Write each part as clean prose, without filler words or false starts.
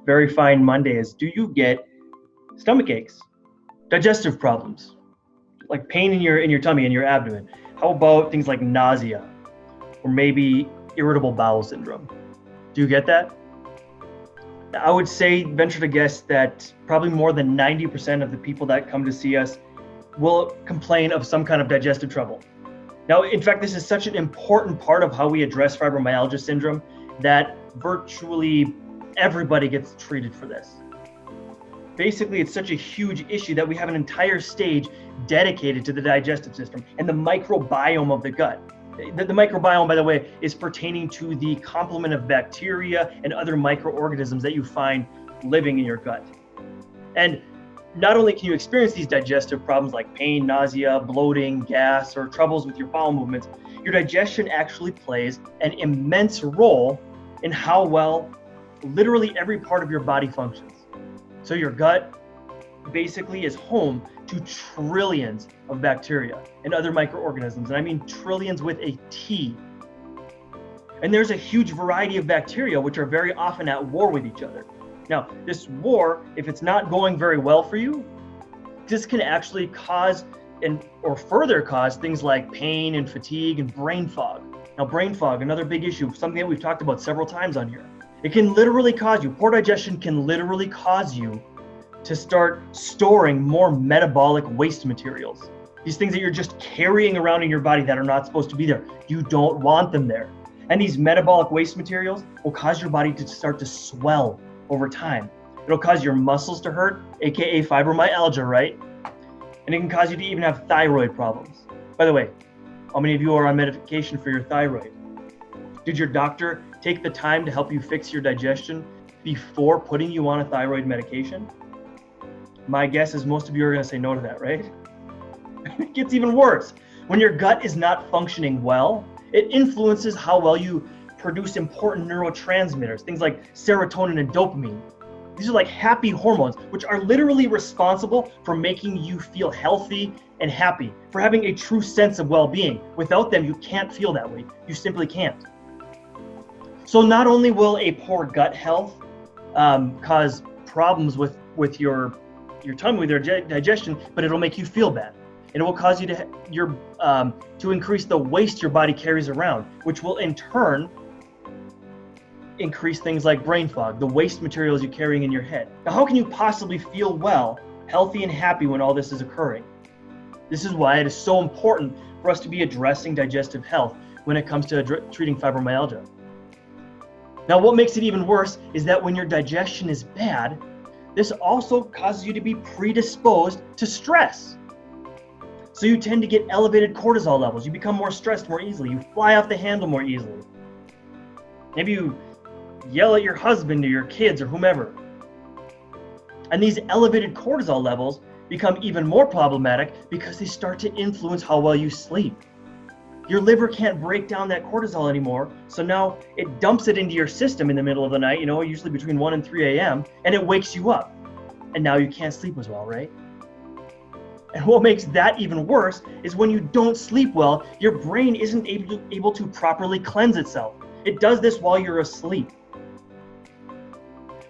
very fine Monday is, do you get stomach aches, digestive problems, like pain in your tummy and your abdomen? How about things like nausea or maybe irritable bowel syndrome? Do you get that? I would say, venture to guess that probably more than 90% of the people that come to see us will complain of some kind of digestive trouble. Now, in fact, this is such an important part of how we address fibromyalgia syndrome that virtually everybody gets treated for this. Basically, it's such a huge issue that we have an entire stage dedicated to the digestive system and the microbiome of the gut. The microbiome, by the way, is pertaining to the complement of bacteria and other microorganisms that you find living in your gut. And not only can you experience these digestive problems like pain, nausea, bloating, gas, or troubles with your bowel movements, your digestion actually plays an immense role in how well literally every part of your body functions. So your gut basically is home to trillions of bacteria and other microorganisms, and I mean trillions with a T. And there's a huge variety of bacteria which are very often at war with each other. Now, this war, if it's not going very well for you, this can actually cause or further cause things like pain and fatigue and brain fog. Now, brain fog, another big issue, something that we've talked about several times on here. It can literally cause you, poor digestion can literally cause you to start storing more metabolic waste materials. These things that you're just carrying around in your body that are not supposed to be there. You don't want them there. And these metabolic waste materials will cause your body to start to swell over time. It'll cause your muscles to hurt, AKA fibromyalgia, right? And it can cause you to even have thyroid problems. By the way, how many of you are on medication for your thyroid? Did your doctor take the time to help you fix your digestion before putting you on a thyroid medication? My guess is most of you are going to say no to that, right? It gets even worse. When your gut is not functioning well, it influences how well you produce important neurotransmitters, things like serotonin and dopamine. These are like happy hormones, which are literally responsible for making you feel healthy and happy, for having a true sense of well-being. Without them, you can't feel that way. You simply can't. So not only will a poor gut health cause problems with your tummy, with your digestion, but it'll make you feel bad. And it will cause you to increase the waste your body carries around, which will in turn increase things like brain fog, the waste materials you're carrying in your head. Now, how can you possibly feel well, healthy, and happy when all this is occurring? This is why it is so important for us to be addressing digestive health when it comes to treating fibromyalgia. Now, what makes it even worse is that when your digestion is bad, this also causes you to be predisposed to stress. So you tend to get elevated cortisol levels. You become more stressed more easily. You fly off the handle more easily. Maybe you yell at your husband or your kids or whomever. And these elevated cortisol levels become even more problematic because they start to influence how well you sleep. Your liver can't break down that cortisol anymore, so now it dumps it into your system in the middle of the night, usually between 1 and 3 a.m., and it wakes you up. And now you can't sleep as well, right? And what makes that even worse is when you don't sleep well, your brain isn't able to properly cleanse itself. It does this while you're asleep.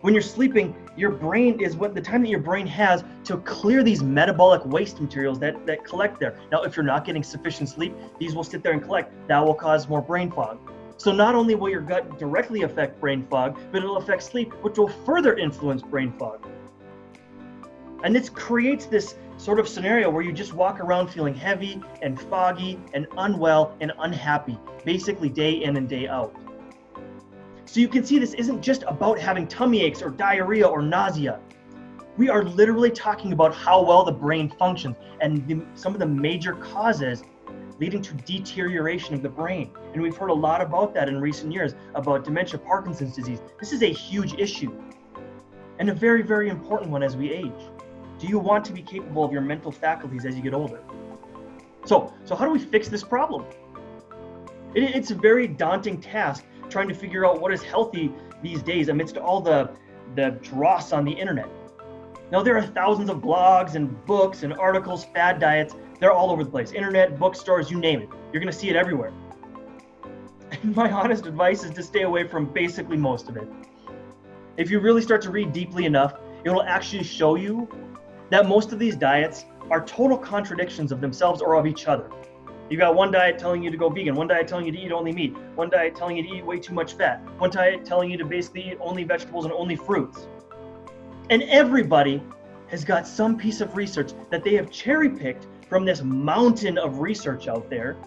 When you're sleeping, your brain is the time that your brain has to clear these metabolic waste materials that collect there. Now, if you're not getting sufficient sleep, these will sit there and collect. That will cause more brain fog. So not only will your gut directly affect brain fog, but it'll affect sleep, which will further influence brain fog. And this creates this sort of scenario where you just walk around feeling heavy and foggy and unwell and unhappy, basically day in and day out. So you can see this isn't just about having tummy aches or diarrhea or nausea. We are literally talking about how well the brain functions and some of the major causes leading to deterioration of the brain. And we've heard a lot about that in recent years, about dementia, Parkinson's disease. This is a huge issue and a very, very important one as we age. Do you want to be capable of your mental faculties as you get older? So how do we fix this problem? It's a very daunting task trying to figure out what is healthy these days amidst all the dross on the internet. Now, there are thousands of blogs and books and articles, fad diets. They're all over the place. Internet, bookstores, you name it. You're going to see it everywhere. And my honest advice is to stay away from basically most of it. If you really start to read deeply enough, it will actually show you that most of these diets are total contradictions of themselves or of each other. You got one diet telling you to go vegan, one diet telling you to eat only meat, one diet telling you to eat way too much fat, one diet telling you to basically eat only vegetables and only fruits. And everybody has got some piece of research that they have cherry-picked from this mountain of research out there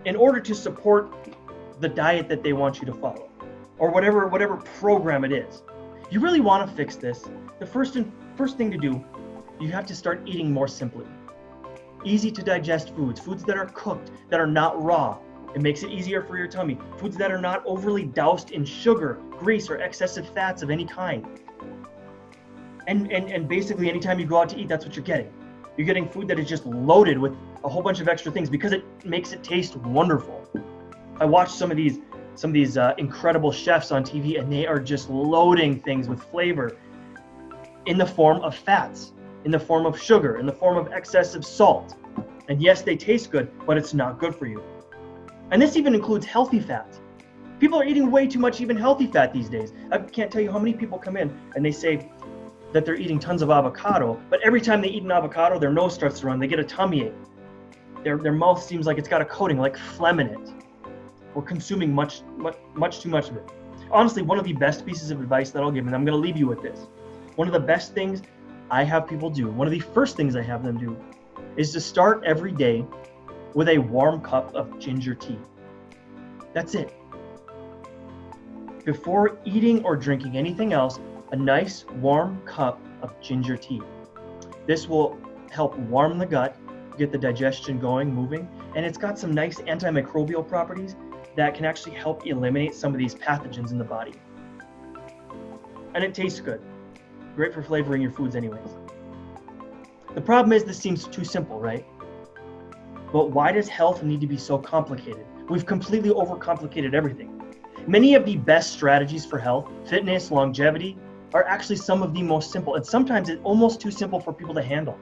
in order to support the diet that they want you to follow, or whatever program it is. You really want to fix this. The first thing to do, you have to start eating more simply. Easy to digest foods that are cooked, that are not raw. It makes it easier for your tummy. Foods that are not overly doused in sugar, grease, or excessive fats of any kind. And basically anytime you go out to eat, that's what you're getting. You're getting food that is just loaded with a whole bunch of extra things because it makes it taste wonderful. I watch some of these incredible chefs on TV, and they are just loading things with flavor in the form of fats, in the form of sugar, in the form of excessive salt. And yes, they taste good, but it's not good for you. And this even includes healthy fats. People are eating way too much even healthy fat these days. I can't tell you how many people come in and they say that they're eating tons of avocado, but every time they eat an avocado, their nose starts to run, they get a tummy ache. Their mouth seems like it's got a coating, like phlegm in it. We're consuming much too much of it. Honestly, one of the best pieces of advice that I'll give, and I'm going to leave you with this. One of the best things I have people do, one of the first things I have them do, is to start every day with a warm cup of ginger tea. That's it. Before eating or drinking anything else, a nice warm cup of ginger tea. This will help warm the gut, get the digestion going, moving, and it's got some nice antimicrobial properties that can actually help eliminate some of these pathogens in the body. And it tastes good. Great for flavoring your foods anyways. The problem is this seems too simple, right? But why does health need to be so complicated? We've completely overcomplicated everything. Many of the best strategies for health, fitness, longevity, are actually some of the most simple, and sometimes it's almost too simple for people to handle.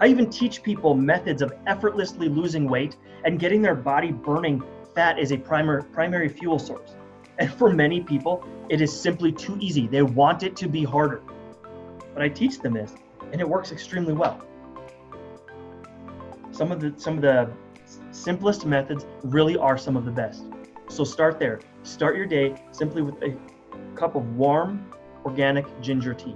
I even teach people methods of effortlessly losing weight and getting their body burning fat as a primary fuel source. And for many people, it is simply too easy. They want it to be harder. But I teach them this, and it works extremely well. Some of the simplest methods really are some of the best. So start there. Start your day simply with a cup of warm, organic ginger tea.